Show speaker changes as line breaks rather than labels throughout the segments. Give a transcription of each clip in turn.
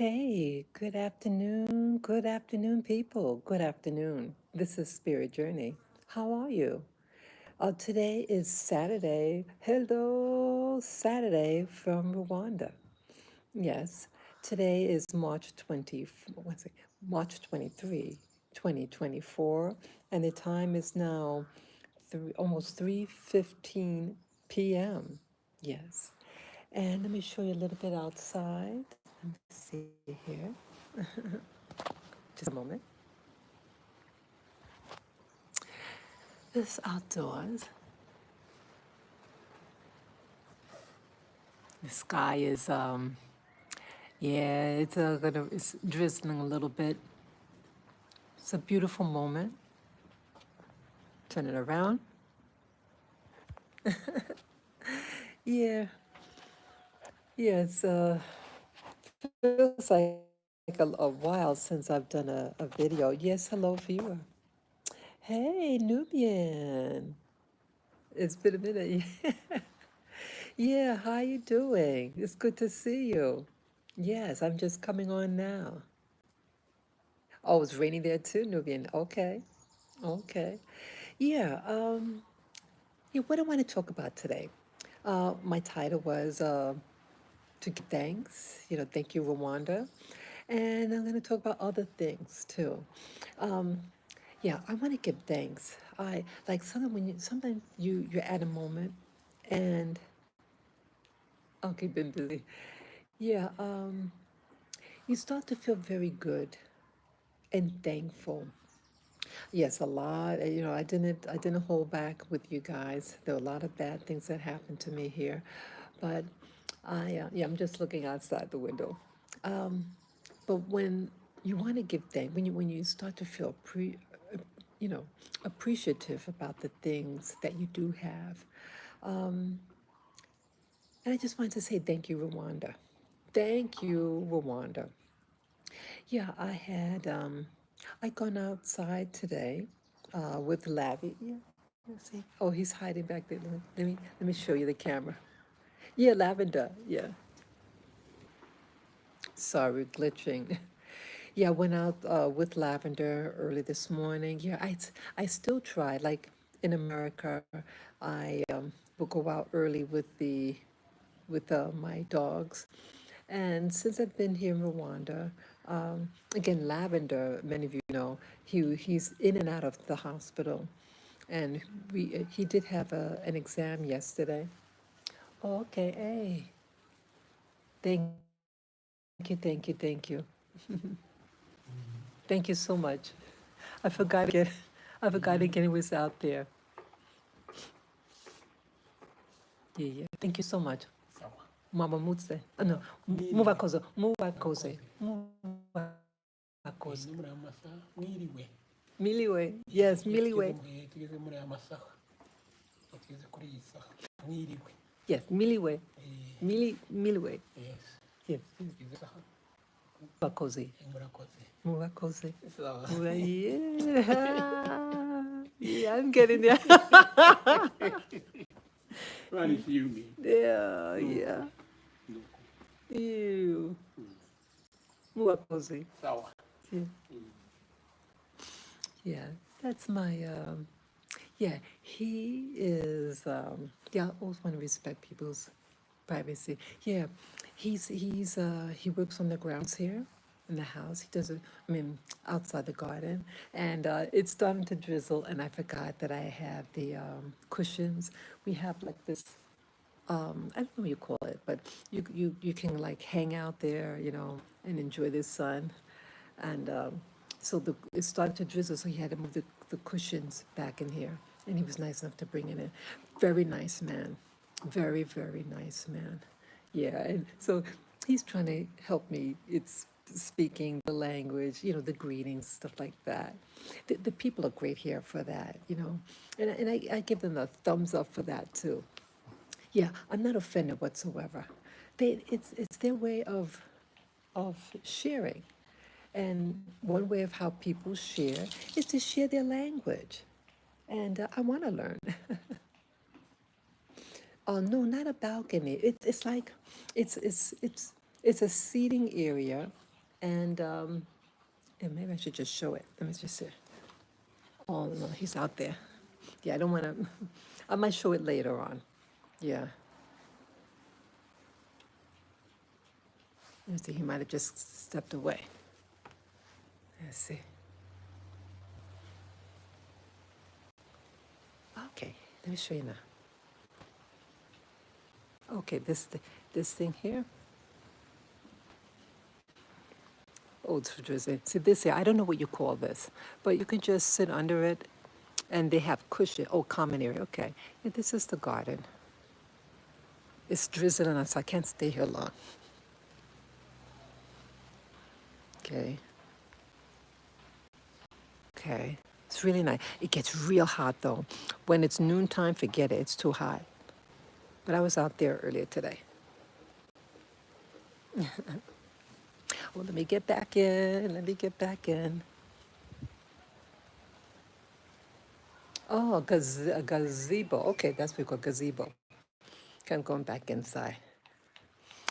Hey, good afternoon, people. Good afternoon. This is Spirit Journey. How are you? Today is Saturday. Hello, Saturday from Rwanda. Yes, today is March 20, what's it, March 23, 2024, and the time is now almost 3:15 p.m. Yes. And let me show you a little bit outside. Let me see here. Just a moment. This outdoors. The sky is yeah, it's drizzling a little bit. It's a beautiful moment. Turn it around. Yeah, yeah, feels like a while since I've done a video. Yes, hello viewer. Hey, Nubian. It's been a minute. Yeah, how you doing? It's good to see you. Yes, I'm just coming on now. Oh, it's raining there too, Nubian. Okay, okay. Yeah, yeah, what I want to talk about today. My title was to give thanks, thank you, Rwanda. And I'm going to talk about other things too. Um, yeah, I want to give thanks. I like sometimes you're at a moment and okay, been busy. Yeah, you start to feel very good and thankful. Yes, a lot. I didn't hold back with you guys. There were a lot of bad things that happened to me here, but yeah, I'm just looking outside the window. Um, but when you want to give thanks, when you start to feel you know, appreciative about the things that you do have, and I just wanted to say thank you, Rwanda. Thank you, Rwanda. Yeah, I gone outside today with Labby. Yeah, you see. Oh, he's hiding back there. Let me show you the camera. Yeah, Lavender. Yeah. Sorry, glitching. Yeah, I went out with Lavender early this morning. Yeah, I still try. Like in America, I will go out early with my dogs. And since I've been here in Rwanda, again, Lavender, many of you know, he's in and out of the hospital, and he did have an exam yesterday. Oh, okay, hey, thank you, thank you, thank you, thank you so much. I forgot again. I forgot again it was out there. Yeah, yeah. Thank you so much. Mama Mutse. No, Mubakozo, Mubakoze, Mubakoze.
Mwiriwe.
Miliwe. Yes, Miliwe.
Tugeze muri aya masaha. Tugeze kuri iyi saha. Mwiriwe.
Yes, Miliwe. Miliwe.
Yes.
Yes.
Tugeze saha.
Mubakoze.
Murakoze.
Mubakoze.
Sawa.
Yeah. Yeah, I'm getting there.
Bari filmi.
Yeah, yeah. Ew. Mubakoze.
Sawa.
Yeah. Yeah, that's my yeah, he is yeah, I always want to respect people's privacy. Yeah, he works on the grounds here in the house. He does it, I mean, outside the garden. And it's starting to drizzle and I forgot that I have the cushions. We have like this I don't know what you call it, but you can like hang out there, and enjoy the sun. And so it started to drizzle, so he had to move the cushions back in here. And he was nice enough to bring it in. Very nice man. Very, very nice man. Yeah, and so he's trying to help me. It's speaking the language, the greetings, stuff like that. The people are great here for that. And I give them a thumbs up for that too. Yeah, I'm not offended whatsoever. It's their way of sharing. And one way of how people share is to share their language. And I want to learn. Oh no, not a balcony. It's like it's it's it's it's a seating area, And and maybe I should just show it. Let me just see. Oh no, he's out there. Yeah, I don't want to. I might show it later on. Yeah. Let me see. He might have just stepped away. Let's see. Okay. Let me show you now. Okay, this thing here. Oh, it's drizzling. See this here. I don't know what you call this, but you can just sit under it, and they have cushion. Oh, common area. Okay. Yeah, this is the garden. It's drizzling on, so I can't stay here long. Okay. Okay. It's really nice. It gets real hot though. When it's noontime, forget it. It's too hot. But I was out there earlier today. Well, let me get back in. Let me get back in. Oh, a gazebo. Okay, that's what we call gazebo. Okay, I'm going back inside.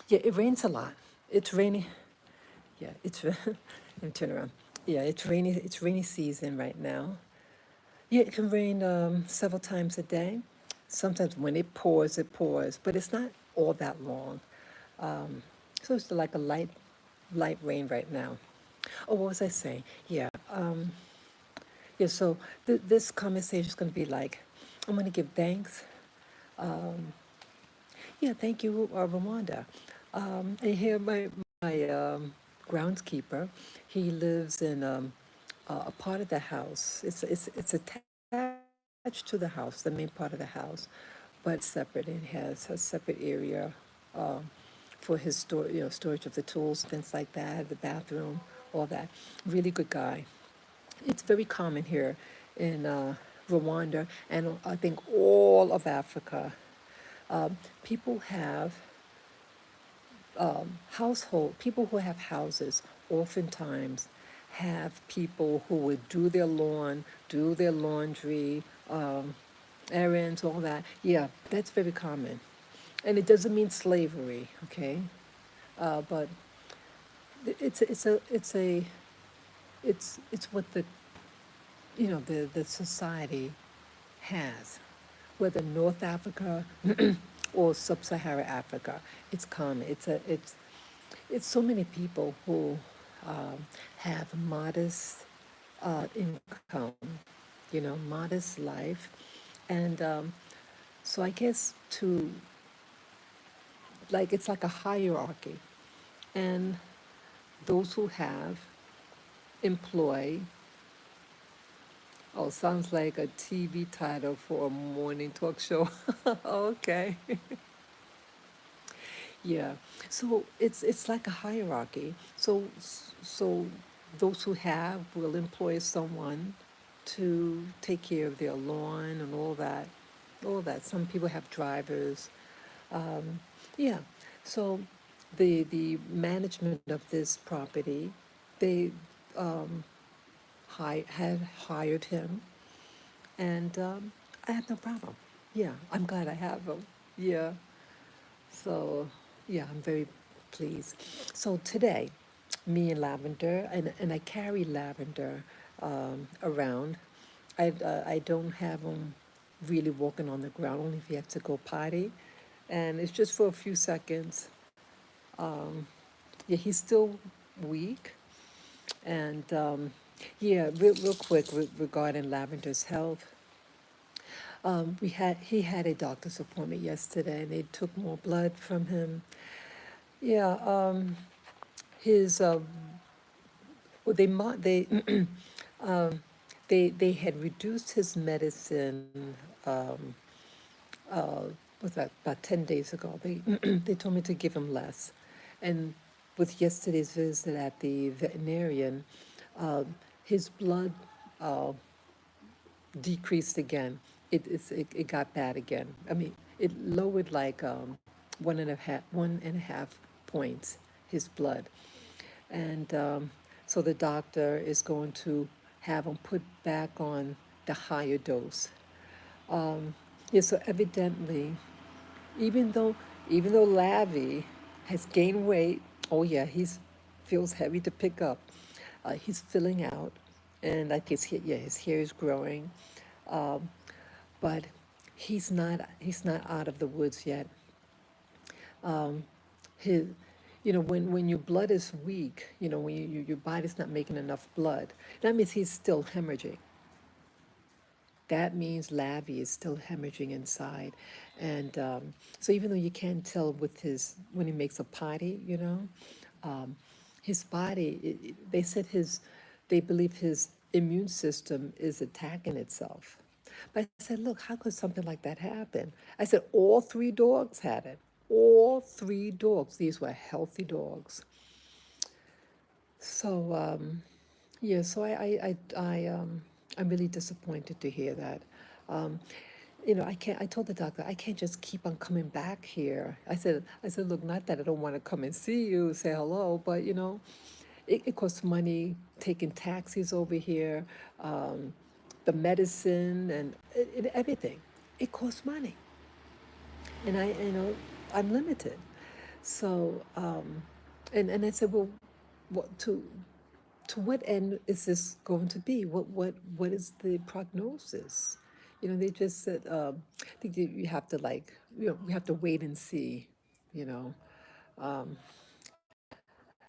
Yeah, it rains a lot. It's rainy. Yeah, it's. Let me turn around. Yeah, it's rainy. It's rainy season right now. Yeah, it can rain several times a day. Sometimes when it pours, but it's not all that long. So it's like a light rain right now. Oh, what was I saying? Yeah, yeah. So this conversation is going to be like, I'm going to give thanks. Yeah, thank you, Rwanda. And here my groundskeeper, he lives in a part of the house. It's attached to the house, the main part of the house, but it's separate. It has a separate area um, for his storage of the tools, things like that, the bathroom, all that. Really good guy. It's very common here in Rwanda and I think all of Africa. People have people who have houses oftentimes have people who would do their lawn, do their laundry, errands, all that. Yeah, that's very common. And it doesn't mean slavery, okay? But it's what the society has, whether North Africa or Sub-Saharan Africa. It's common. It's so many people who have modest income, modest life, and so I guess to like it's like a hierarchy, and those who have employ. Oh, sounds like a TV title for a morning talk show. Okay. Yeah. So it's like a hierarchy. So those who have will employ someone to take care of their lawn and all that. All that. Some people have drivers. Yeah. So the management of this property, they had hired him, and I have no problem. Yeah, I'm glad I have him. Yeah. So, yeah, I'm very pleased. So today, me and Lavender, and I carry Lavender around. I don't have him really walking on the ground, only if he has to go potty. And it's just for a few seconds. Yeah, he's still weak. And yeah, real quick regarding Lavender's health. He had a doctor's appointment yesterday, and they took more blood from him. Yeah, his well, they had reduced his medicine. Was that about 10 days ago? They they told me to give him less, and with yesterday's visit at the veterinarian, his blood decreased again. It got bad again. I mean, it lowered like 1.5 points his blood, and so the doctor is going to have him put back on the higher dose. Yeah, so evidently, even though even though Lavi has gained weight, oh yeah, he's feels heavy to pick up. He's filling out, and like his hair is growing, um, but he's not out of the woods yet. Um, his, when your blood is weak, when your body's not making enough blood, that means he's still hemorrhaging. That means Lavi is still hemorrhaging inside. And so even though you can't tell with when he makes a potty, um, his body, they said they believe his immune system is attacking itself. But I said, look, how could something like that happen? I said, all three dogs had it. All three dogs. These were healthy dogs. So, yeah, so I'm really disappointed to hear that. Um, I told the doctor, I can't just keep on coming back here. I said, look, not that I don't want to come and see you, say hello, but it costs money taking taxis over here, um, the medicine and everything. It costs money, and I'm limited. So, and I said, well, what to what end is this going to be? What is the prognosis? They just said, I think you have to we have to wait and see, you know. Um,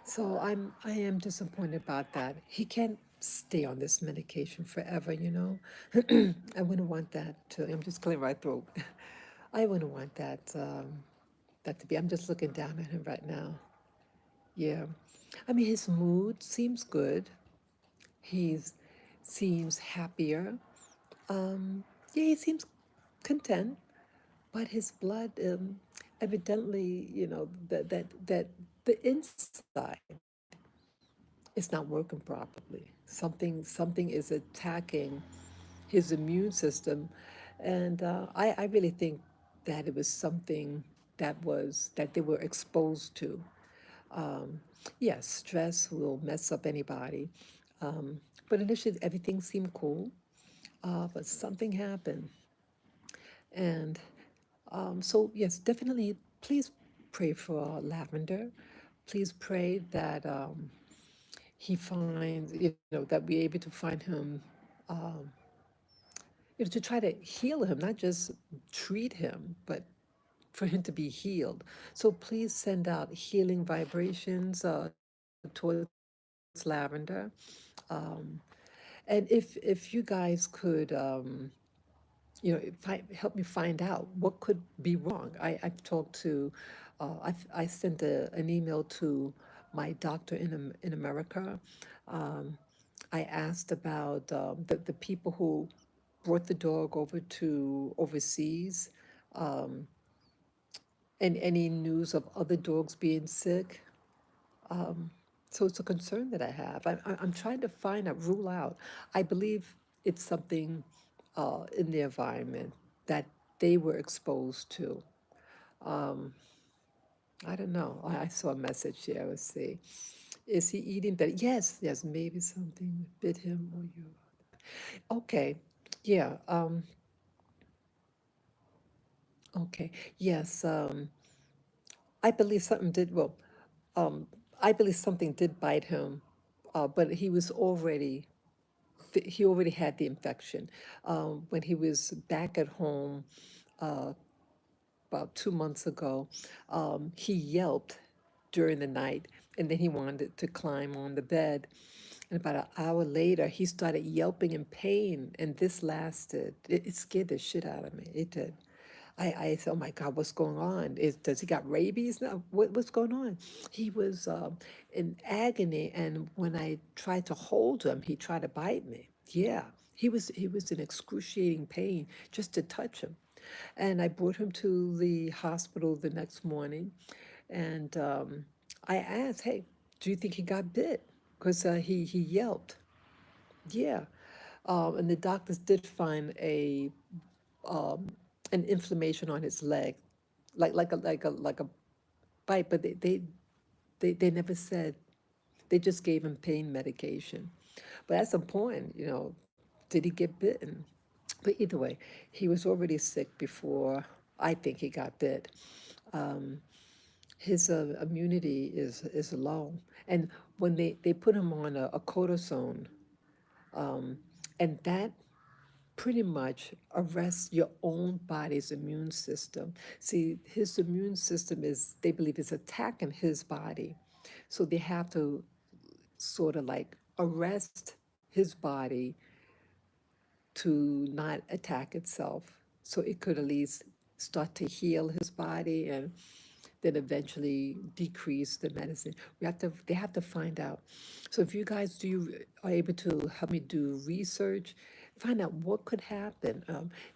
so I am disappointed about that. He can't stay on this medication forever. I wouldn't want that to. I'm just clearing my throat. I wouldn't want that to be. I'm just looking down at him right now. Yeah, I mean his mood seems good. He's seems happier. Yeah, he seems content, but his blood, evidently, that the inside is not working properly. Something is attacking his immune system, and I really think that it was something that they were exposed to. Um, yes, stress will mess up anybody. But initially, everything seemed cool, but something happened. And so, yes, definitely, please pray for Lavender. Please pray that he finds, that we're able to find him, um, to try to heal him, not just treat him, but for him to be healed. So please send out healing vibrations towards Lavender. Um, and if you guys could, help me find out what could be wrong. I've talked to, I sent an email to my doctor in America. Um, I asked about the people who brought the dog over to overseas, um, and any news of other dogs being sick. Um, so it's a concern that I have. I'm trying to find out, rule out. I believe it's something in the environment that they were exposed to. Um, I don't know. I saw a message here. Let's see. Is he eating better? Yes, yes, maybe something bit him or you. Okay. Yeah. Okay. Yes. I believe something did, well, um, I believe something did bite him, but he already had the infection. When he was back at home uh, about 2 months ago, he yelped during the night, and then he wanted to climb on the bed. And about an hour later, he started yelping in pain, and this lasted. It scared the shit out of me. It did. I said, "Oh my God, what's going on? Does he got rabies now? What's going on?" He was in agony, and when I tried to hold him, he tried to bite me. Yeah, he was in excruciating pain just to touch him, and I brought him to the hospital the next morning, and I asked, "Hey, do you think he got bit?" Because he yelped. Yeah, and the doctors did find um, an inflammation on his leg, like a bite, but they never said. They just gave him pain medication. But at some point, did he get bitten? But either way, he was already sick before I think he got bit. Um, his immunity is low. And when they put him on a cortisone, um, and that pretty much arrests your own body's immune system. See, his immune system is, they believe, is attacking his body. So they have to sort of like arrest his body to not attack itself. So it could at least start to heal his body and then eventually decrease the medicine. They have to find out. So if you guys are able to help me do research, find out what could happen.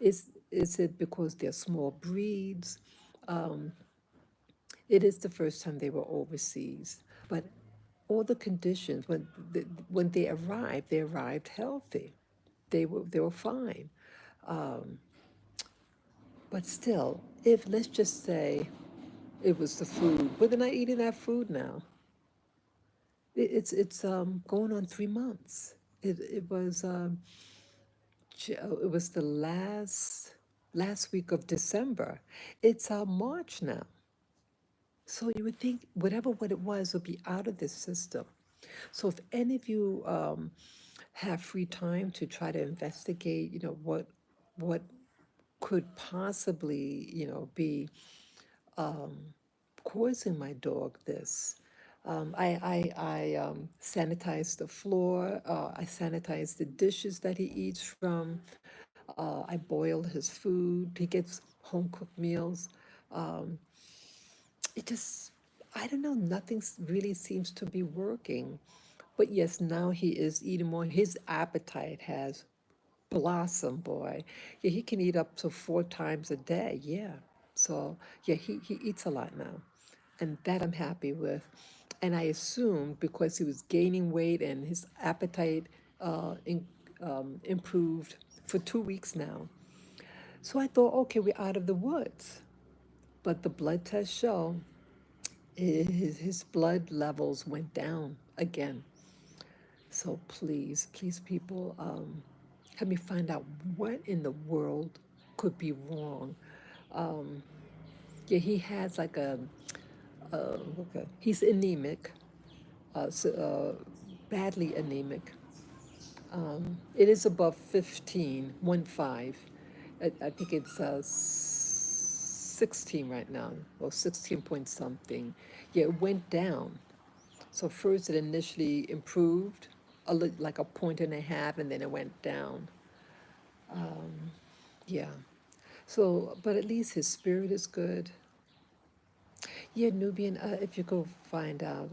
Is it because they're small breeds? Um, it is the first time they were overseas, but all the conditions when they arrived healthy. They were fine. Um, but still, if let's just say it was the food, but they're not eating that food now. It's going on 3 months. It was the last week of December. It's March now. So you would think whatever what it was would be out of this system. So if any of you have free time to try to investigate, what could possibly, be causing my dog this. I sanitize the floor. I sanitize the dishes that he eats from. I boil his food. He gets home cooked meals. Um, it just, I don't know, nothing really seems to be working. But yes, now he is eating more. His appetite has blossom, boy. Yeah, he can eat up to 4 times a day. Yeah. So yeah, he eats a lot now. And that I'm happy with. And I assumed because he was gaining weight and his appetite improved for 2 weeks now. So I thought, okay, we're out of the woods. But the blood tests show his blood levels went down again. So please, please, people, help me find out what in the world could be wrong. Um, yeah, he has like okay, he's anemic, so, badly anemic. It is above 15, 1 5. I think it's 16 right now, or 16 point something. Yeah, it went down. So first it initially improved, like a point and a half, and then it went down. Yeah. So, but at least his spirit is good. Yeah, Nubian, if you go find out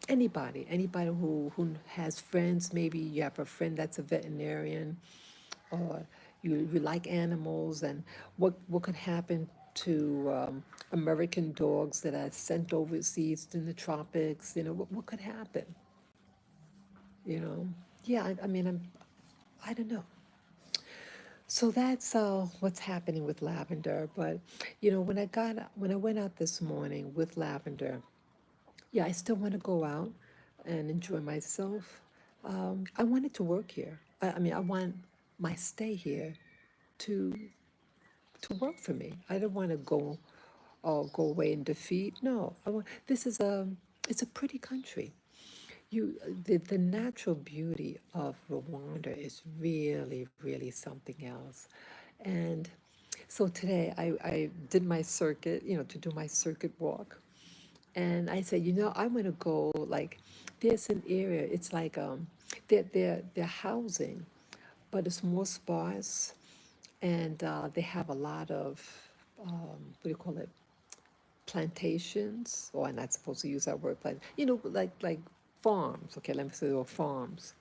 anybody who has friends, maybe you have a friend that's a veterinarian, or you like animals, and what could happen to American dogs that are sent overseas in the tropics? What could happen? You know? Yeah, I mean, I don't know. So that's what's happening with Lavender. But when I went out this morning with Lavender, yeah, I still want to go out and enjoy myself. I wanted to work here. I mean, I want my stay here to to work for me. I don't want to go away in defeat. No, this is it's a pretty country. The natural beauty of Rwanda is really, really something else. And so today I did my circuit, to do my circuit walk. And I said, I want to go, like, there's an area, it's like they're housing, but it's more sparse, and they have a lot of what do you call it? Plantations. Or I'm not supposed to use that word, like farms. Okay, let me say, or farms.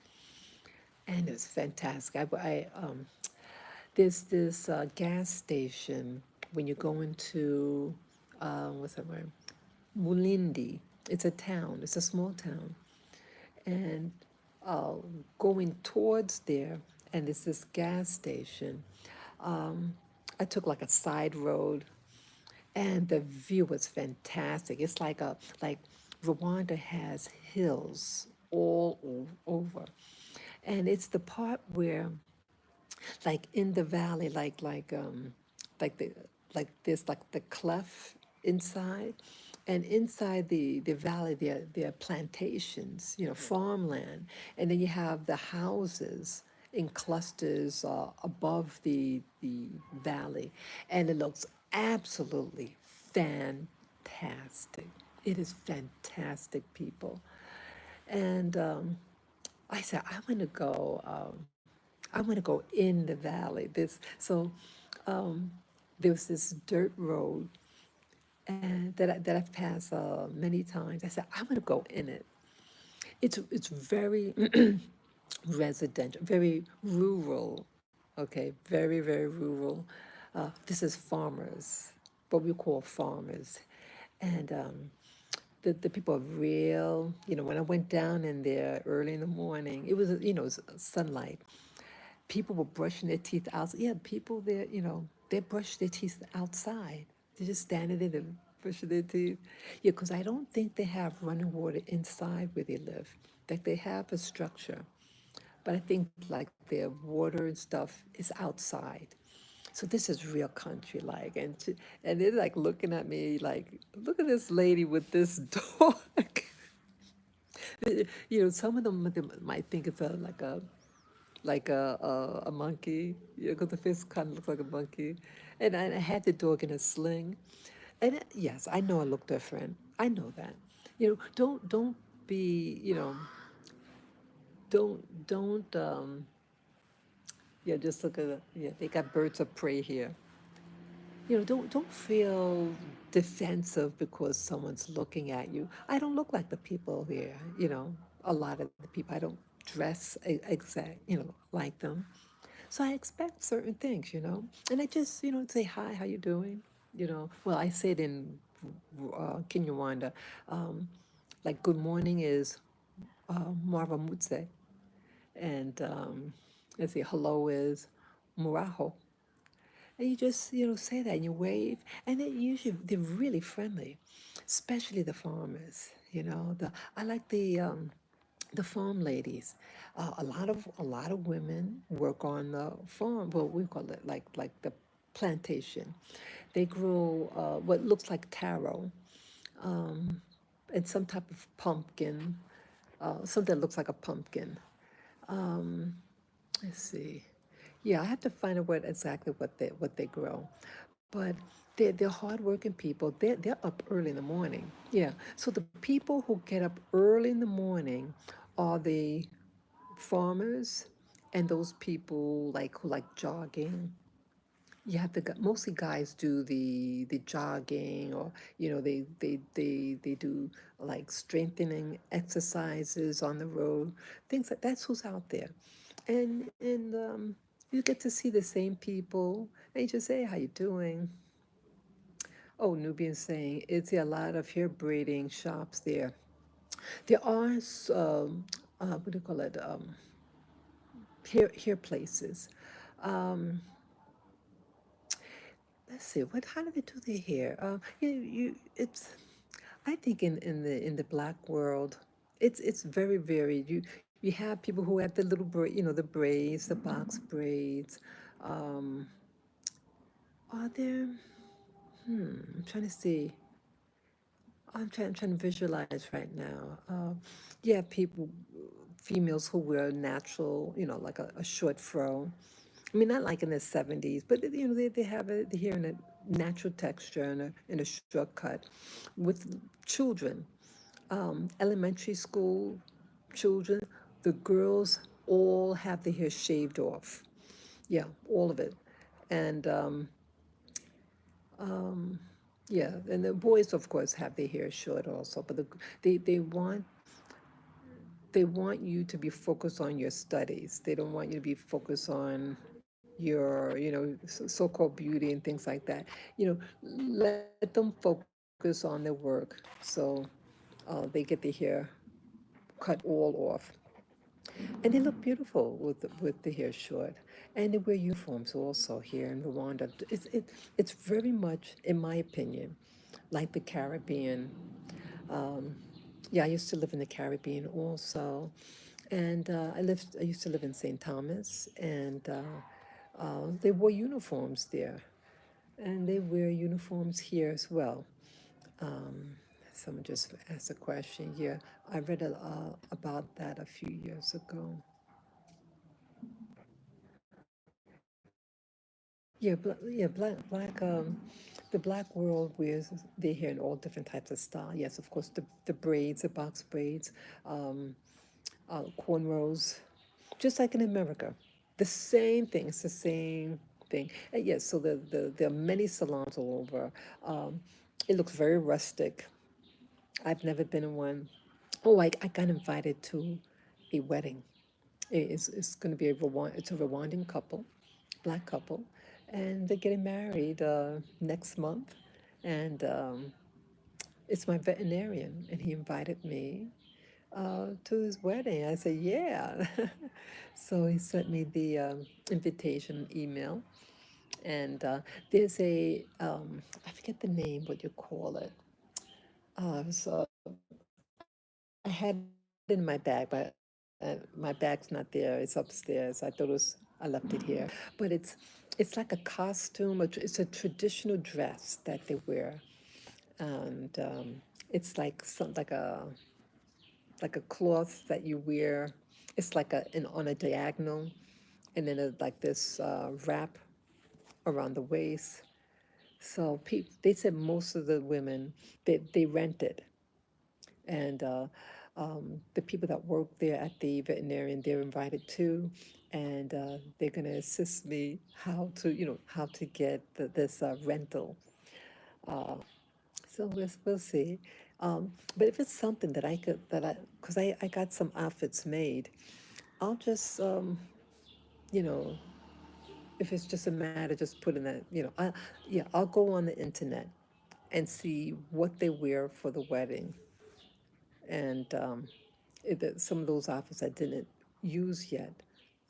And it was fantastic. There's this gas station when you go into what's that word? Mulindi. It's a town. It's a small town, and uh, going towards there, and it's this gas station. Um, I took like a side road, and the view was fantastic. It's like Rwanda has hills all over, and it's the part where, like in the valley, like the like there's like the cleft inside. And inside the valley, there are plantations, farmland, and then you have the houses in clusters above the valley, and it looks absolutely fantastic. It is fantastic, people. And I said, I want to go. I want to go in the valley. There was this dirt road and that I've passed many times. I said, I'm going to go in it. It's very residential, very rural. Okay, very rural. This is farmers, what we call farmers, and the people are real. When I went down in there early in the morning, it was it was sunlight. People were brushing their teeth out. Yeah, people there, they brush their teeth outside. They're just standing there and brushing their teeth. Yeah, because I don't think they have running water inside where they live. Like they have a structure, but I think like their water and stuff is outside. So this is real country like, and they're like looking at me like, look at this lady with this dog. Some of them might think it's a monkey, because the face kind of looks like a monkey. And I had the dog in a sling. And yes, I know I look different. I know that. Don't be, yeah, just look at it. Yeah, they got birds of prey here. Don't feel defensive because someone's looking at you. I don't look like the people here, a lot of the people. I don't dress like them. So I expect certain things, and I just, say hi, how you doing? Well, I say it in Kinyarwanda, um, like good morning is Marva Mutse, and let's see, hello is Muraho. And you just, say that and you wave, and they usually they're really friendly, especially the farmers. I like the farm ladies. A lot of women work on the farm. Well, we call it like the plantation. They grow what looks like taro and some type of pumpkin, something that looks like a pumpkin. Let's see. Yeah, I have to find out what they grow, but they're hardworking people. They're up early in the morning. Yeah, so the people who get up early in the morning are the farmers and those people like who like jogging. You have to mostly guys do the jogging, or they do like strengthening exercises on the road, things like that's who's out there. And you get to see the same people and you just say, how you doing? Oh, Nubian saying it's a lot of hair braiding shops there. There are what do you call it, hair places. Let's see, how do they do their hair? It's, I think in the black world, it's very varied. You have people who have the little the braids, the box braids. Um, are there? I'm trying to see. I'm trying to visualize right now. Yeah, people, females who wear natural, like a short fro. I mean, not like in the 70s, but they have it here in a natural texture and a short cut with children, elementary school children. The girls all have their hair shaved off. Yeah, all of it. And yeah, and the boys, of course, have their hair short also, but they want you to be focused on your studies. They don't want you to be focused on your, so-called beauty and things like that. Let them focus on their work. So they get their hair cut all off, and they look beautiful with the hair short. And they wear uniforms also here in Rwanda. It's very much, in my opinion, like the Caribbean. Yeah, I used to live in the Caribbean also, and I used to live in St. Thomas, and they wore uniforms there, and they wear uniforms here as well. Someone just asked a question. Yeah, I read about that a few years ago. Yeah, the black world wears their hair in all different types of style. Yes, of course, the braids, the box braids, um, cornrows, just like in America. The same thing. It's the same thing. And yes, so there are many salons all over. Um, it looks very rustic. I've never been in one. Oh, I got invited to a wedding. It's going to be it's a Rwandan couple, black couple, and they're getting married next month. And it's my veterinarian, and he invited me to his wedding. I said, yeah. So he sent me the invitation email, and there's I forget the name, what you call it. So I had it in my bag, but my bag's not there. It's upstairs. I left it here. But it's like a costume. It's a traditional dress that they wear, and it's like like a cloth that you wear. It's like on a diagonal, and then like this wrap around the waist. So they said most of the women they rent it, and the people that work there at the veterinarian they're invited too, and they're going to assist me how to get this rental. So we'll see. But if it's something that I could that I because I got some outfits made, I'll just you know if it's just a matter just putting that I'll go on the internet and see what they wear for the wedding, and some of those outfits I didn't use yet.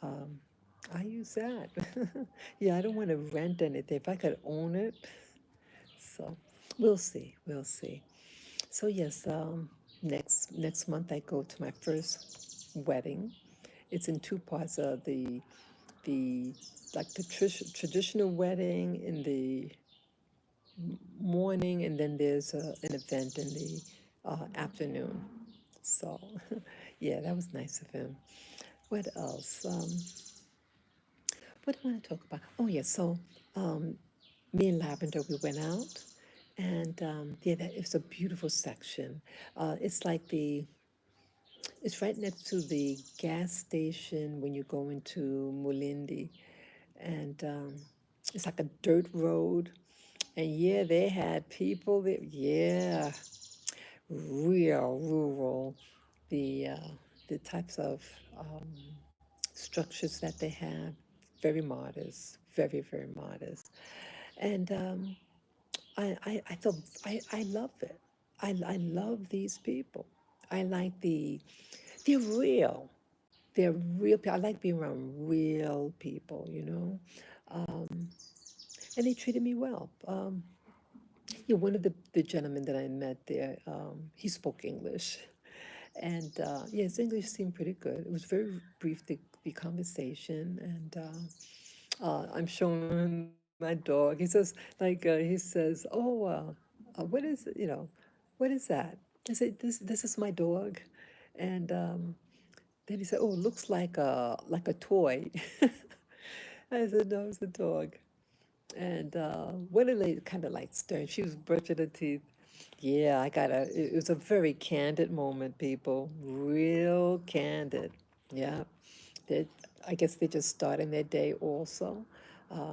Um, I use that. Yeah, I don't want to rent anything. If I could own it, so we'll see. We'll see. So yes, next month I go to my first wedding. It's in two parts. The like the traditional wedding in the morning, and then there's an event in the afternoon. So, yeah, that was nice of him. What else? What do I want to talk about? Oh, yeah. So, um, me and Lavender, we went out, and yeah, that it's a beautiful section. It's like it's right next to the gas station when you go into Mulindi, and it's like a dirt road. And yeah, they had people there. Yeah, real rural. The uh, the types of structures that they have, very modest, very modest. And I thought I love it. I love these people. I like they're real. They're real people. I like being around real people, and they treated me well. Yeah, one of the gentlemen that I met there, he spoke English. And yeah, his English seemed pretty good. It was very brief, the conversation. And I'm showing him my dog. He says, oh, what is it, what is that? I said, this is my dog. And then he said, oh, it looks like a toy. I said, no, it's a dog. And what a lady, kind of like stern. She was brushing her teeth. Yeah, it was a very candid moment, people. Real candid. Yeah. They, I guess they're just starting their day also.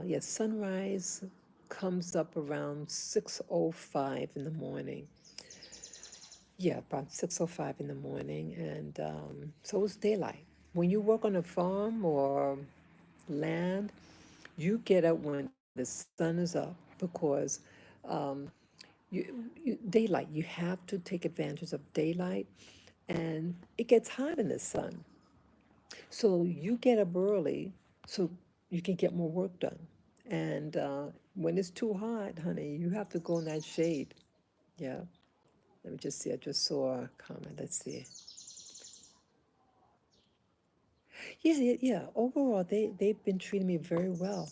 Yeah, sunrise comes up around 6:05 in the morning. Yeah, about 6:05 in the morning. And so it's daylight. When you work on a farm or land, you get up when the sun is up because daylight, you have to take advantage of daylight, and it gets hot in the sun. So you get up early so you can get more work done. And when it's too hot, honey, you have to go in that shade. Yeah. Let me just see. I just saw a comment. Let's see. Yeah. Overall, they've been treating me very well.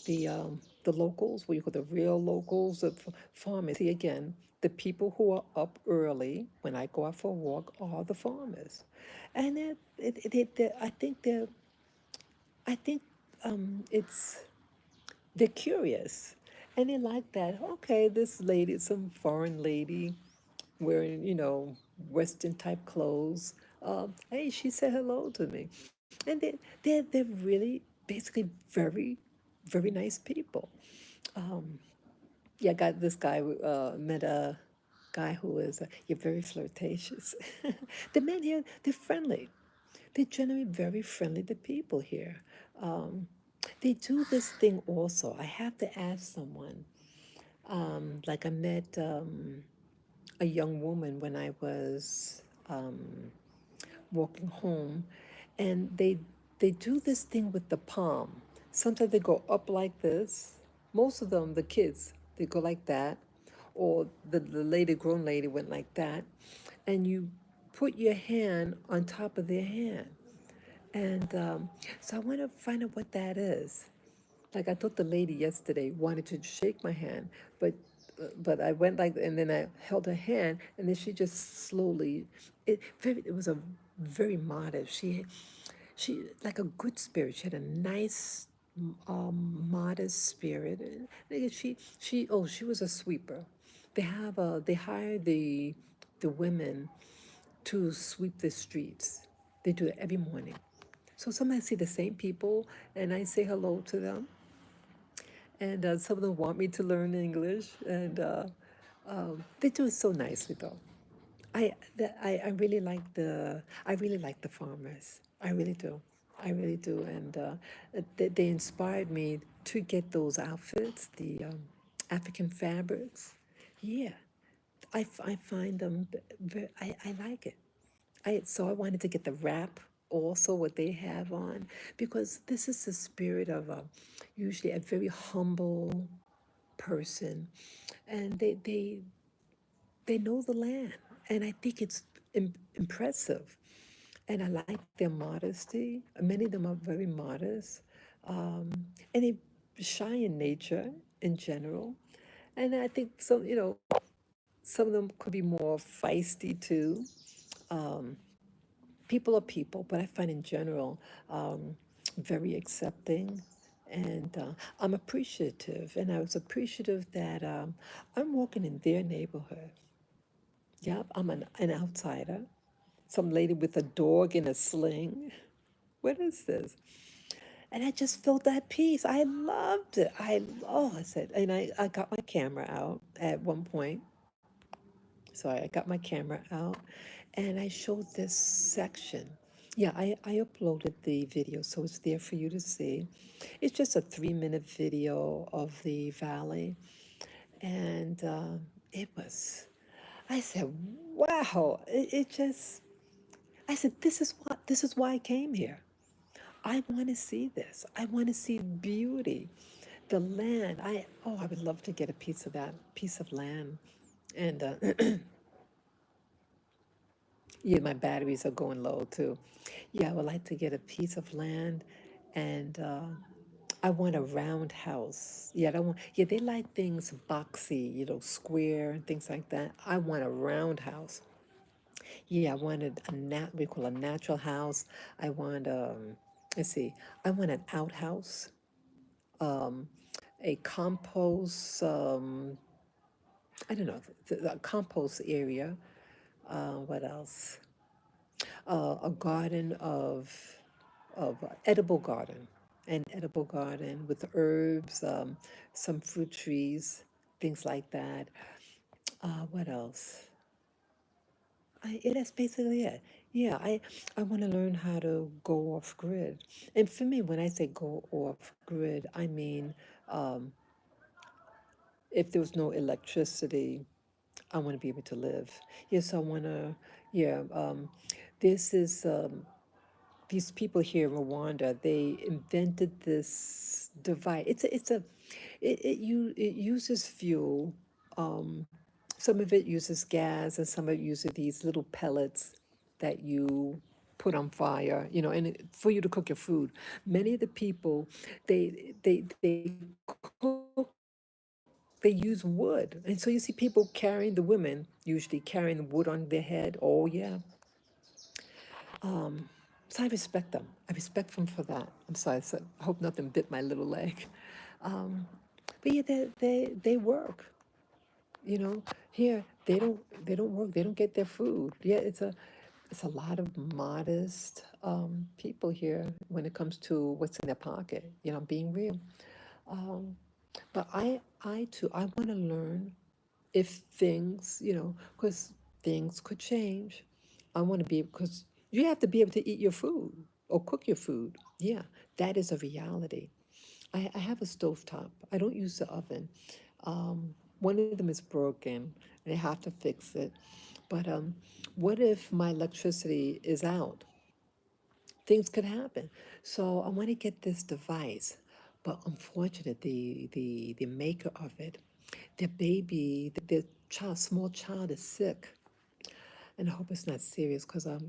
The locals, what you call the real locals, the farmers. See again, The people who are up early when I go out for a walk are the farmers, and I think it's they're curious, and they like that. Okay, this lady, some foreign lady, wearing Western type clothes. Hey, she said hello to me, and they're really basically very nice people. Yeah, I got this guy, met a guy who is, you're very flirtatious. The men here, they're friendly. They're generally very friendly to people here. Um, they do this thing also. I have to ask someone. Like I met a young woman when I was walking home, and they do this thing with the palm. Sometimes they go up like this. Most of them, the kids, they go like that, or the lady, grown lady, went like that, and you put your hand on top of their hand, and so I want to find out what that is. Like I thought the lady yesterday wanted to shake my hand, but but I went like, and then I held her hand, and then she just slowly. It was a very modest. She like a good spirit. She had a nice, modest spirit. And she was a sweeper. They hire the women to sweep the streets. They do it every morning. So sometimes I see the same people, and I say hello to them, and some of them want me to learn English, and they do it so nicely though. I really like the farmers. I really do. I really do, and they inspired me to get those outfits, the African fabrics. Yeah, I find them very, I like it. So I wanted to get the wrap also what they have on, because this is the spirit of usually a very humble person, and they know the land, and I think it's impressive, and I like their modesty. Many of them are very modest, and they shy in nature in general, and I think some of them could be more feisty too. People are people, but I find in general very accepting, and I'm appreciative. And I was appreciative that I'm walking in their neighborhood. Yep, I'm an outsider. Some lady with a dog in a sling. What is this? And I just felt that peace. I loved it. I said, and I got my camera out at one point. So I got my camera out, and I showed this section. Yeah, I uploaded the video, so it's there for you to see. It's just a 3-minute video of the valley, and it was. I said, "Wow!" It just. I said, This is why I came here. I want to see this. I want to see beauty, the land. I would love to get a piece of that piece of land, and yeah, my batteries are going low too. Yeah, I would like to get a piece of land, and I want a round house. Yeah, I don't want. Yeah, they like things boxy, square and things like that. I want a round house. Yeah, I wanted we call a natural house. I want let's see, I want an outhouse, um, a compost. I don't know, the compost area. What else? A garden of edible garden, an edible garden with herbs, some fruit trees, things like that. What else? Yeah, that's basically it. Yeah, I want to learn how to go off grid. And for me, when I say go off grid, I mean if there was no electricity, I want to be able to live. Yes, I want to. Yeah, this is these people here in Rwanda, they invented this device. It uses fuel. Some of it uses gas, and some of it uses these little pellets that you put on fire. For you to cook your food. Many of the people, they cook They use wood. And so you see people carrying, the women usually carrying wood on their head. Oh, yeah. So I respect them. I respect them for that. I'm sorry. So I hope nothing bit my little leg. Um, but yeah, they work. You know, here they don't work. They don't get their food. Yeah, it's a lot of modest people here when it comes to what's in their pocket. You know, being real. Um, but I too, I want to learn if things, because things could change. I want to be, because you have to be able to eat your food or cook your food. Yeah, that is a reality. I have a stovetop. I don't use the oven. One of them is broken and I have to fix it. But what if my electricity is out? Things could happen. So I want to get this device, but unfortunately, the maker of it, their baby, their child, small child is sick, and I hope it's not serious because I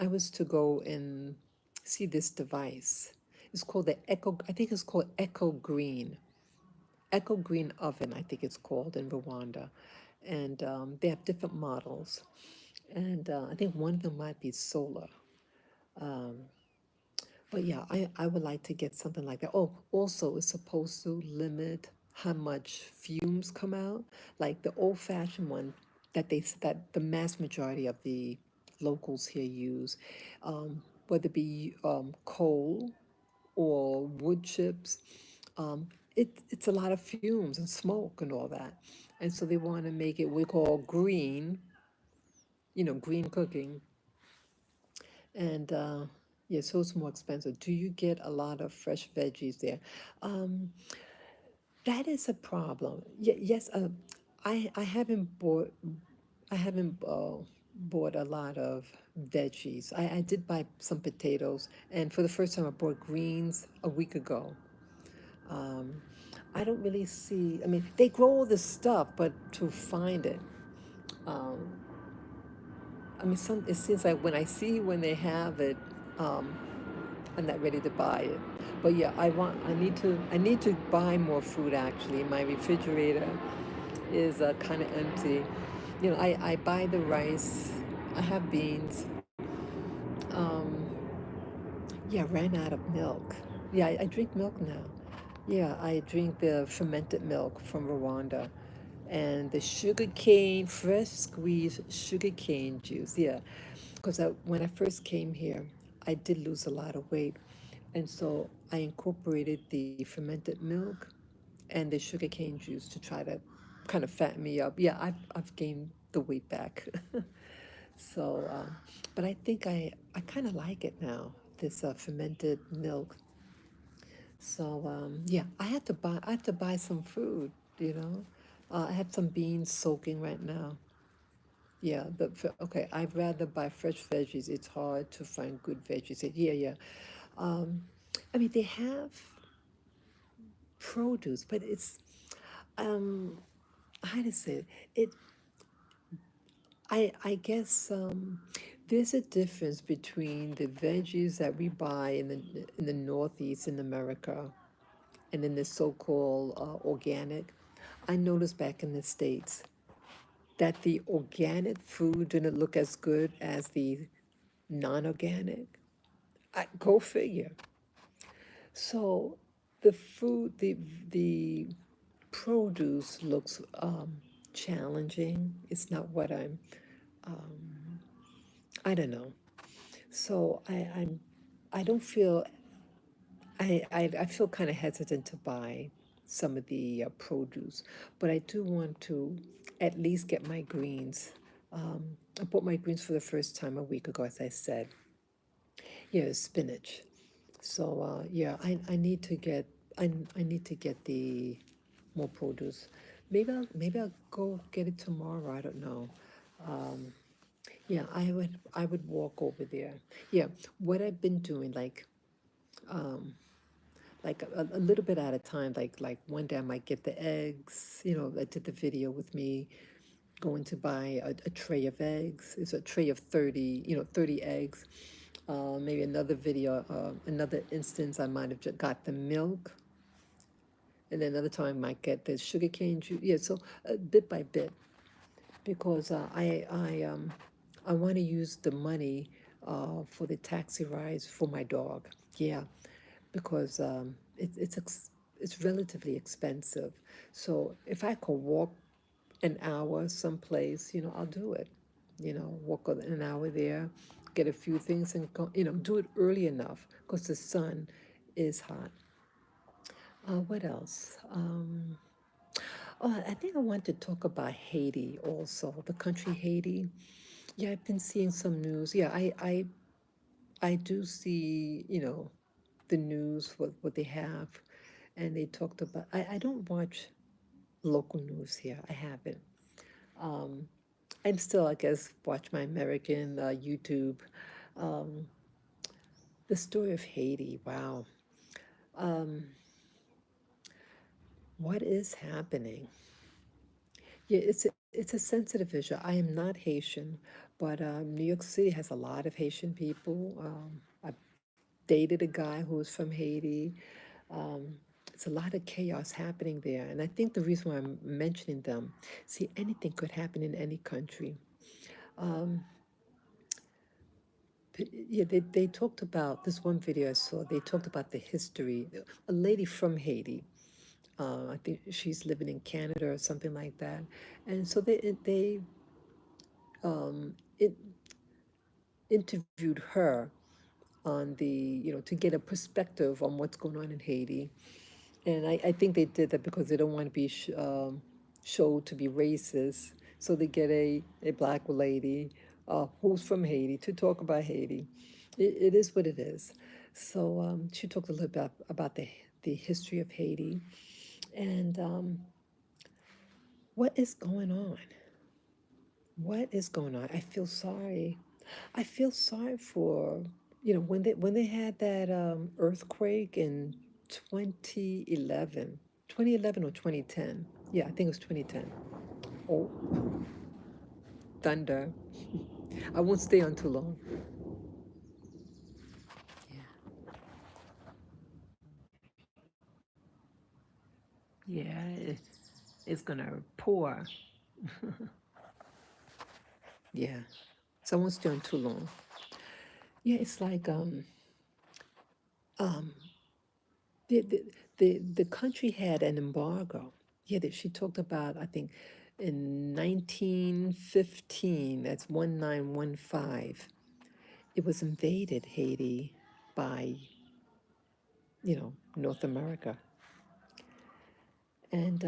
was to go and see this device. It's called the Echo. I think it's called Echo Green. Echo Green Oven, I think it's called in Rwanda, and they have different models, and I think one of them might be solar. But yeah, I would like to get something like that. Oh, also, it's supposed to limit how much fumes come out. Like the old-fashioned one that the mass majority of the locals here use, whether it be coal or wood chips, it's a lot of fumes and smoke and all that. And so they want to make it what we call green, green cooking. And yeah, so it's more expensive. Do you get a lot of fresh veggies there? Um, that is a problem. Yes, I haven't bought a lot of veggies. I did buy some potatoes, and for the first time, I bought greens a week ago. Um, I don't really see. I mean, they grow all this stuff, but to find it, um, I mean, it seems like when they have it, um, I'm not ready to buy it. But yeah, I need to buy more food actually. My refrigerator is kind of empty. I buy the rice. I have beans. Um, yeah, ran out of milk. Yeah, I drink milk now. Yeah, I drink the fermented milk from Rwanda. And the sugar cane, fresh squeezed sugar cane juice. Yeah, because when I first came here, I did lose a lot of weight. And so I incorporated the fermented milk and the sugarcane juice to try to kind of fatten me up. Yeah, I've gained the weight back. So, but I think I kind of like it now, this fermented milk. So, yeah, I have to buy some food, you know. I have some beans soaking right now. Yeah, okay, I'd rather buy fresh veggies. It's hard to find good veggies. Yeah, yeah. Um, I mean, they have produce, but it's um, how to say it? I guess there's a difference between the veggies that we buy in the Northeast in America and in the so-called organic. I noticed back in the States that the organic food didn't look as good as the non-organic. Go figure. So the food, the produce looks challenging. It's not what I don't know. So I don't feel, I feel kind of hesitant to buy some of the produce, but I do want to at least get my greens. I bought my greens for the first time a week ago, as I said. Yeah, spinach. So yeah, I need to get I need to get the more produce. Maybe I'll go get it tomorrow. I don't know. Yeah, I would walk over there. Yeah, what I've been doing, like a little bit at a time. Like one day I might get the eggs. I did the video with me going to buy a tray of eggs. It's a tray of 30, 30 eggs. Maybe another video, another instance, I might have got the milk and then another time I might get the sugarcane juice. Yeah, so bit by bit, because I want to use the money for the taxi rides for my dog. Yeah, because it's relatively expensive. So if I could walk an hour someplace, I'll do it. Walk an hour there, get a few things, and go, do it early enough because the sun is hot. What else? Oh, I think I want to talk about Haiti also, the country Haiti. Yeah, I've been seeing some news. Yeah, I do see, the news, what they have, and they talked about. I don't watch local news here. I haven't. Um, I'm still, I guess, watch my American YouTube. Um, the story of Haiti. Wow. Um, what is happening? Yeah, it's a sensitive issue. I am not Haitian, but New York City has a lot of Haitian people. I dated a guy who was from Haiti. It's a lot of chaos happening there, and I think the reason why I'm mentioning them, see, anything could happen in any country. Um, yeah, they talked about this one video I saw. They talked about the history. A lady from Haiti. I think she's living in Canada or something like that, and so they it interviewed her on the, to get a perspective on what's going on in Haiti. And I think they did that because they don't want to be showed to be racist. So they get a black lady who's from Haiti to talk about Haiti. It is what it is. So she talked a little bit about the history of Haiti and what is going on. What is going on? I feel sorry. I feel sorry for, when they had that earthquake in 2011, 2011 or 2010. Yeah, I think it was 2010. Oh, thunder. I won't stay on too long. Yeah. Yeah, it's gonna pour. Yeah. So I won't stay on too long. Yeah, it's like um the the the country had an embargo. Yeah, that she talked about, I think, in 1915, that's 1915, it was invaded Haiti by, North America. And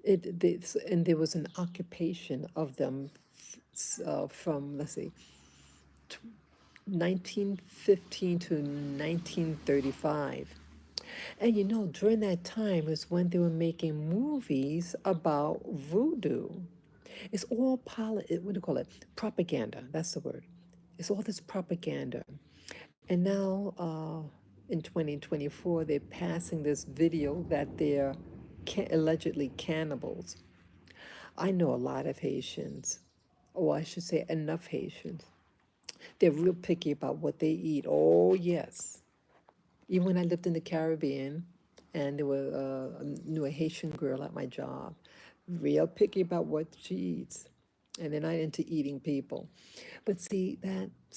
and there was an occupation of them from, let's see, 1915 to 1935. And during that time is when they were making movies about voodoo. It's all what do you call it? Propaganda. That's the word. It's all this propaganda. And now, in 2024, they're passing this video that they're allegedly cannibals. I know a lot of Haitians, or I should say, enough Haitians. They're real picky about what they eat. Oh, yes. Even when I lived in the Caribbean, and there were knew a Haitian girl at my job, real picky about what she eats, and they're not into eating people. But see,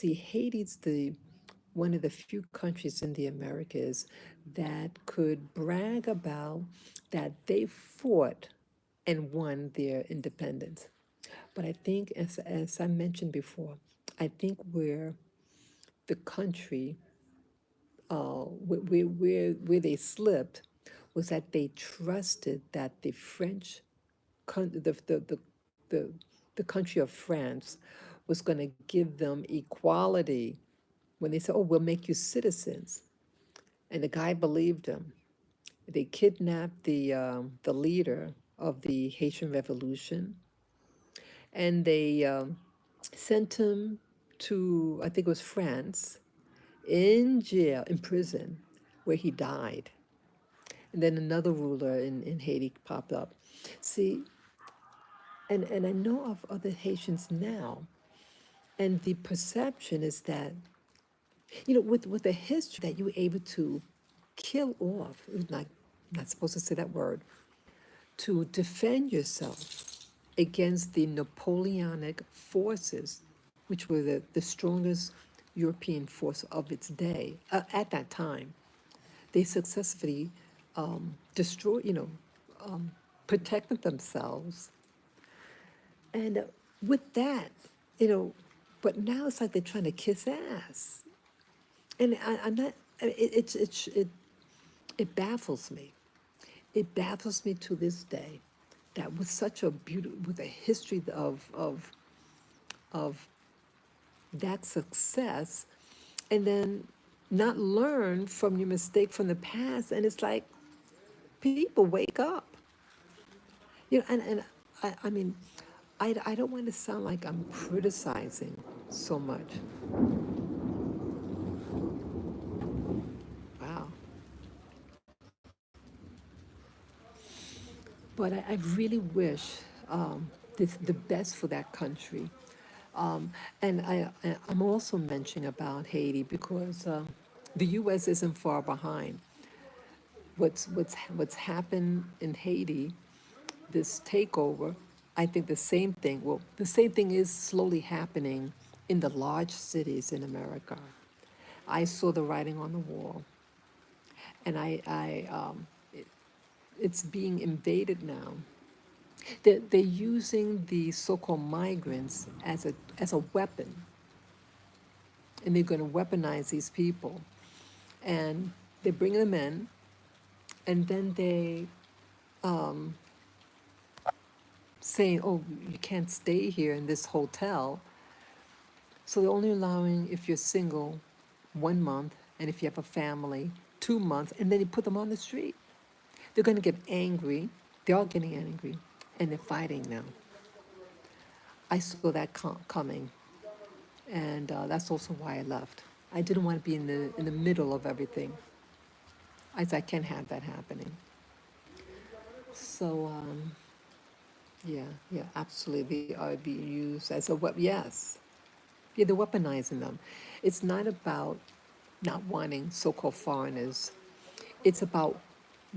Haiti's the one of the few countries in the Americas that could brag about that they fought and won their independence. But I think, as I mentioned before, I think where the country where they slipped was that they trusted that the French, the, the country of France, was going to give them equality when they said, "Oh, we'll make you citizens," and the guy believed them. They kidnapped the leader of the Haitian Revolution, and they sent him to, I think it was France, in jail, in prison, where he died. And then another ruler in Haiti popped up. See, and I know of other Haitians now, and the perception is that, with the history that you were able to kill off, not supposed to say that word, to defend yourself against the Napoleonic forces, which were the strongest European force of its day at that time. They successfully destroyed, protected themselves. And with that, you know, but now it's like they're trying to kiss ass. And I'm not, it baffles me. It baffles me to this day that with such a beautiful, with a history of that success, and then not learn from your mistake from the past. And it's like, people wake up. And I mean, I don't want to sound like I'm criticizing so much. Wow. But I really wish the best for that country. And I'm also mentioning about Haiti because the U.S. isn't far behind. What's happened in Haiti, this takeover, I think the same thing. Well, the same thing is slowly happening in the large cities in America. I saw the writing on the wall, and it's being invaded now. They're using the so-called migrants as a weapon, and they're going to weaponize these people, and they bring them in, and then they saying, "Oh, you can't stay here in this hotel." So they're only allowing if you're single 1 month, and if you have a family 2 months, and then you put them on the street. They're going to get angry. They're all getting angry, and they're fighting now. I saw that coming, and that's also why I left. I didn't want to be in the middle of everything. I can't have that happening. So yeah, absolutely, they are being used as a weapon. Yes, yeah, they're weaponizing them. It's not about not wanting so-called foreigners. It's about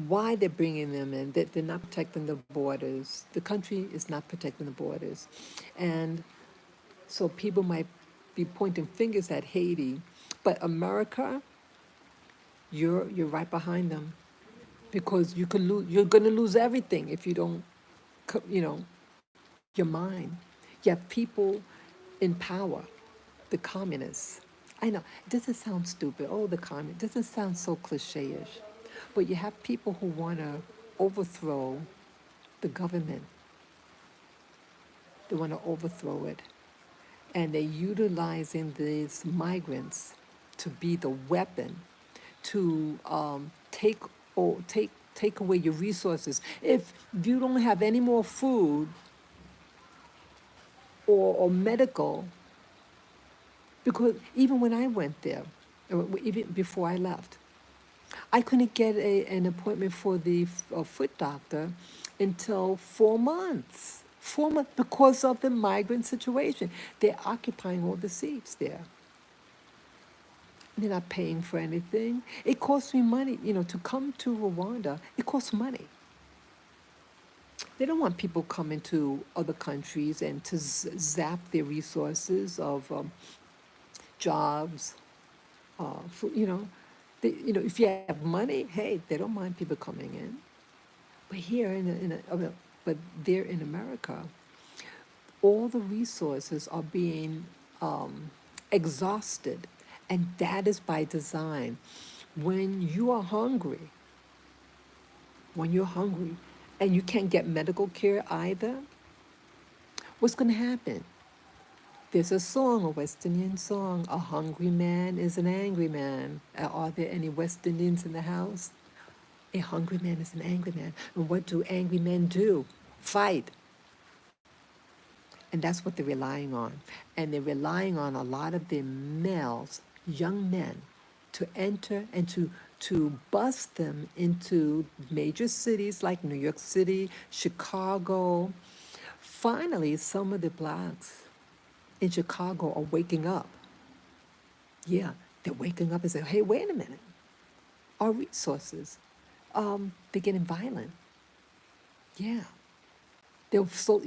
why they're bringing them in. That they're not protecting the borders. The country is not protecting the borders, and so people might be pointing fingers at Haiti, but America, you're right behind them because you could lose. You're going to lose everything if you don't, your mind. You have people in power, the communists. I know it doesn't sound stupid. Oh, the communist doesn't sound so cliche-ish, but you have people who want to overthrow the government. They want to overthrow it, and they're utilizing these migrants to be the weapon to take away your resources. If you don't have any more food or medical, because even when I went there, even before I left, I couldn't get an appointment for the foot doctor until 4 months. 4 months because of the migrant situation. They're occupying all the seats there. They're not paying for anything. It costs me money, to come to Rwanda. It costs money. They don't want people coming to other countries and to zap their resources of jobs. For, if you have money, hey, they don't mind people coming in. But here but there in America, all the resources are being exhausted, and that is by design. When you are hungry, when you're hungry, and you can't get medical care either, what's going to happen? There's a song, a West Indian song, "A hungry man is an angry man." Are there any West Indians in the house? A hungry man is an angry man. And what do angry men do? Fight. And that's what they're relying on. And they're relying on a lot of the males, young men, to enter and to bust them into major cities like New York City, Chicago. Finally, some of the blacks in Chicago are waking up. Yeah, they're waking up and saying, "Hey, wait a minute. our resources. They're getting violent. Yeah, they're so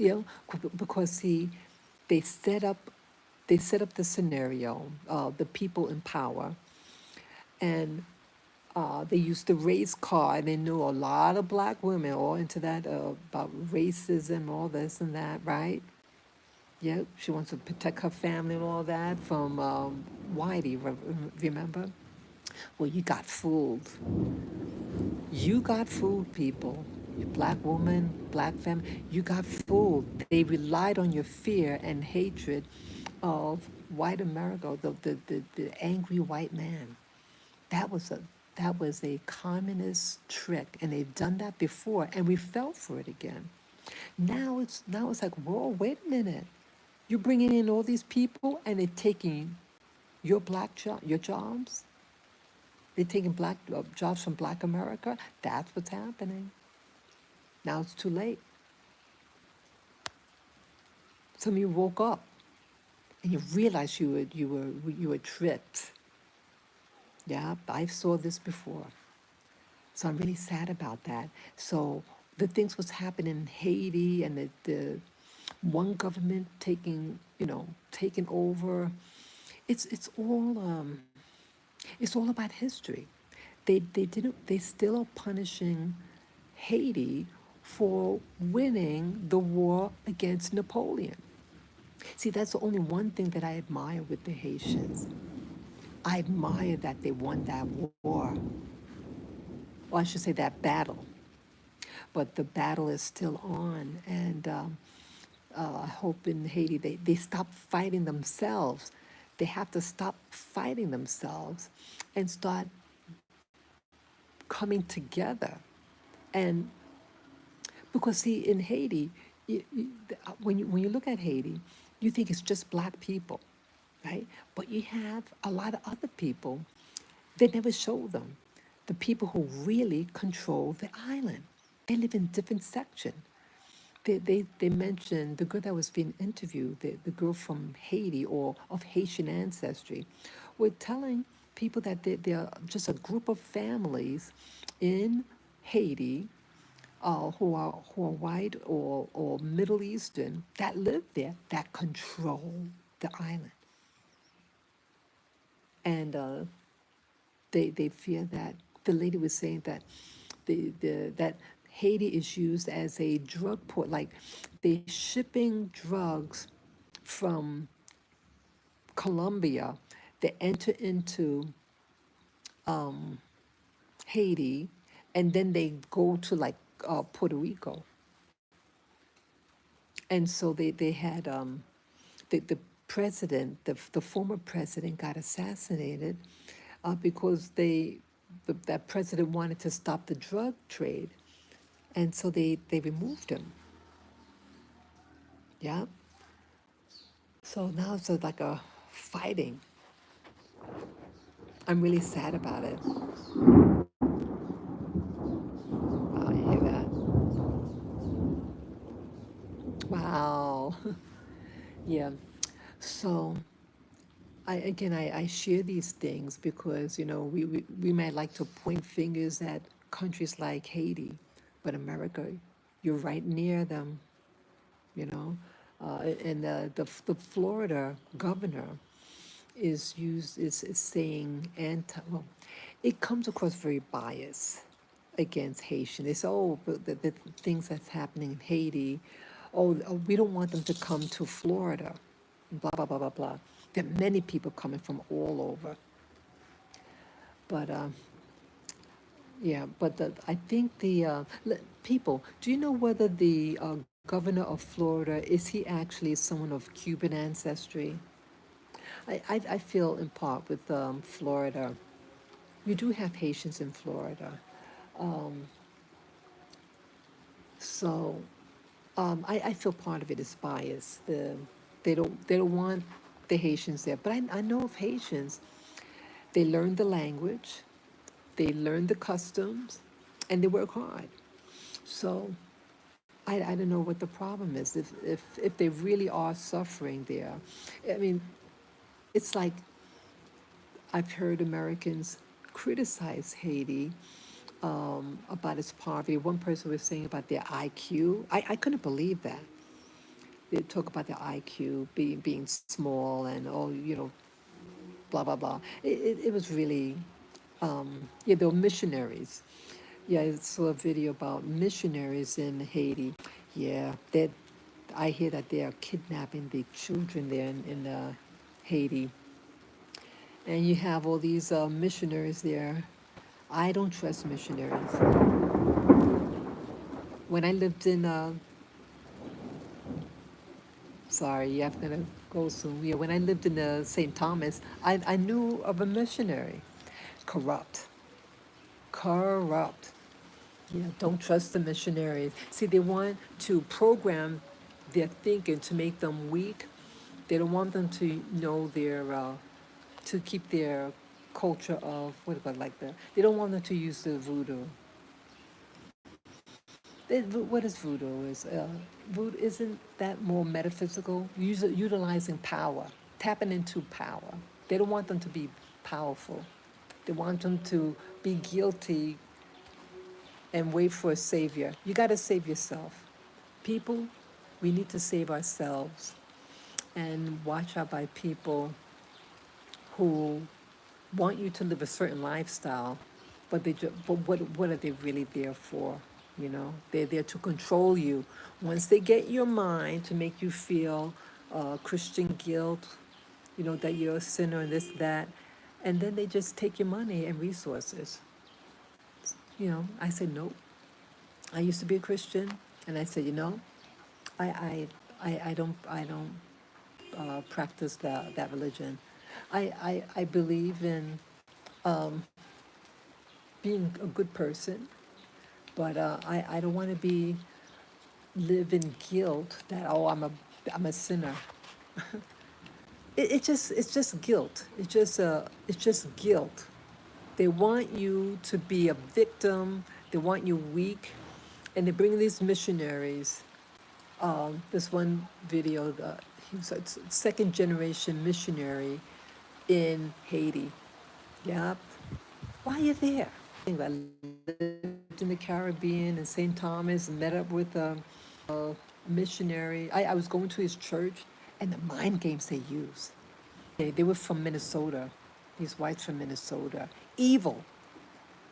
because see, they set up they set up the scenario, the people in power, and they used the race card. They knew a lot of black women all into that about racism, all this and that, right? Yep, she wants to protect her family and all that from Whitey, remember? Well, you got fooled. You got fooled, people. You black woman, black family, you got fooled. They relied on your fear and hatred of white America, the angry white man. That was a that was a communist trick, and they've done that before, and we fell for it again. Now it's like, whoa, wait a minute. You're bringing in all these people, and they're taking your jobs. They're taking black jobs from Black America. That's what's happening. Now it's too late. Some of you woke up and you realized you were tricked. Yeah, I saw this before. So I'm really sad about that. So the things was happening in Haiti, and the one government taking over. It's all about history. They still are punishing Haiti for winning the war against Napoleon. See, that's the only one thing that I admire with the Haitians. I admire that they won that war, or I should say that battle. But the battle is still on, and I hope in Haiti they stop fighting themselves. They have to stop fighting themselves and start coming together. And because see, in Haiti, when you look at Haiti, you think it's just black people, right? But you have a lot of other people. They never show them. The people who really control the island. They live in different sections. They mentioned the girl that was being interviewed, the girl from Haiti or of Haitian ancestry, were telling people that they're just a group of families in Haiti who are white or Middle Eastern that live there that control the island. And they fear that the lady was saying that that Haiti is used as a drug port, like they're shipping drugs from Colombia that enter into Haiti, and then they go to like Puerto Rico. And so they had the president, the former president, got assassinated because that president wanted to stop the drug trade, and so they removed him. Yeah. So now it's like a fighting. I'm really sad about it. Wow, you hear that? Wow. Yeah. So I share these things because we might like to point fingers at countries like Haiti, but America, you're right near them. You know, and the Florida governor is saying anti. Well, it comes across very biased against Haitian. It's but the things that's happening in Haiti. Oh, we don't want them to come to Florida. Blah blah blah blah blah. There are many people coming from all over, but yeah. But I think people. Do you know whether the governor of Florida is he actually someone of Cuban ancestry? I feel in part with Florida. We do have Haitians in Florida. So I feel part of it is bias. They don't want the Haitians there. But I know of Haitians, they learn the language, they learn the customs, and they work hard. So I don't know what the problem is. If they really are suffering there, I mean, it's like I've heard Americans. criticize Haiti about its poverty. One person was saying about their IQ. I couldn't believe that. They talk about their IQ being small and oh, blah blah blah. It was really yeah, they were missionaries. Yeah, I saw a video about missionaries in Haiti. Yeah, that I hear that they are kidnapping the children there in Haiti, and you have all these missionaries there. I don't trust missionaries. When I lived in, sorry, you have to go soon. Yeah, when I lived in St. Thomas, I knew of a missionary, corrupt, corrupt. Yeah, don't trust the missionaries. See, they want to program their thinking to make them weak. They don't want them to know to keep their culture of, what about like they don't want them to use the voodoo. What is voodoo? Voodoo, isn't that more metaphysical? Utilizing power, tapping into power. They don't want them to be powerful. They want them to be guilty and wait for a savior. You got to save yourself. People, we need to save ourselves and watch out by people who want you to live a certain lifestyle, but what are they really there for? They're there to control you. Once they get your mind to make you feel Christian guilt, that you're a sinner and this, that, and then they just take your money and resources. I said, nope. I used to be a Christian, and I said, I, I, I don't practice that religion. I believe in being a good person, but I don't want to live in guilt that, oh, I'm a sinner. It's just guilt. It's just guilt. They want you to be a victim. They want you weak, and they bring these missionaries. This one video, he was a second generation missionary in Haiti. Yep. Why are you there? I lived in the Caribbean in St. Thomas and met up with a missionary. I was going to his church, and the mind games they use. They were from Minnesota, these whites from Minnesota. Evil.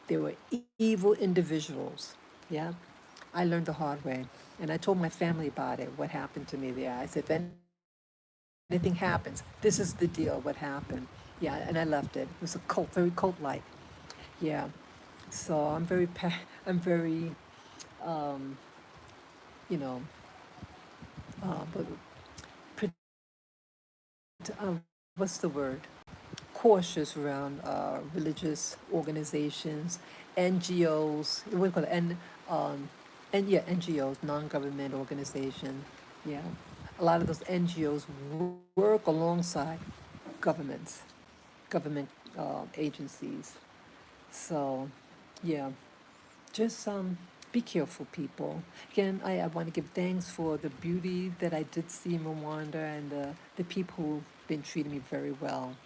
They were evil individuals. Yeah. I learned the hard way. And I told my family about it, what happened to me there. I said, if anything happens, this is the deal, what happened. Yeah, and I left it. It was a cult, very cult-like. Yeah. So I'm very, you know, but what's the word? Cautious around religious organizations, NGOs, what do you call it? And yeah, NGOs, non-government organization. Yeah, a lot of those NGOs work alongside governments, government agencies. So, yeah, just be careful, people. Again, I want to give thanks for the beauty that I did see in Rwanda and the people who've been treating me very well.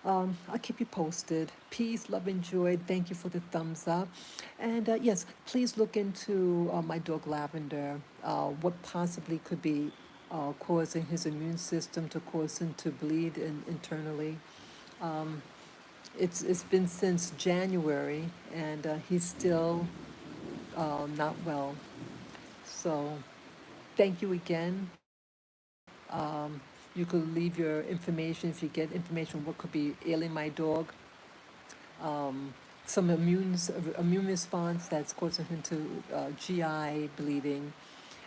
I'll keep you posted. Peace, love, and joy. Thank you for the thumbs up. And yes, please look into my dog Lavender, what possibly could be causing his immune system to cause him to bleed internally. Um, it's been since January, and he's still not well. So thank you again. You could leave your information if you get information what could be ailing my dog. Some immune response that's causing him to GI bleeding,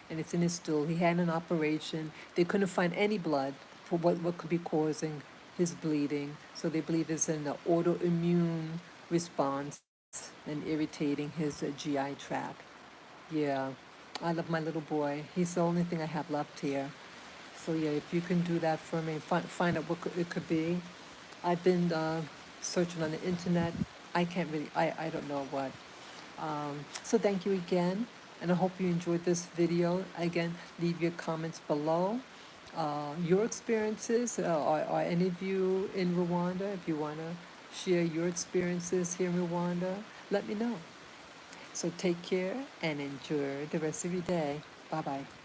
and it's in his stool. He had an operation. They couldn't find any blood for what could be causing his bleeding, so they believe it's an autoimmune response and irritating his GI tract. Yeah, I love my little boy. He's the only thing I have left here. So yeah, if you can do that for me, find out what it could be. I've been searching on the internet. I can't really, I don't know what. So thank you again, and I hope you enjoyed this video. Again, leave your comments below. Your experiences, or any of you in Rwanda, if you want to share your experiences here in Rwanda, let me know. So take care and enjoy the rest of your day. Bye bye.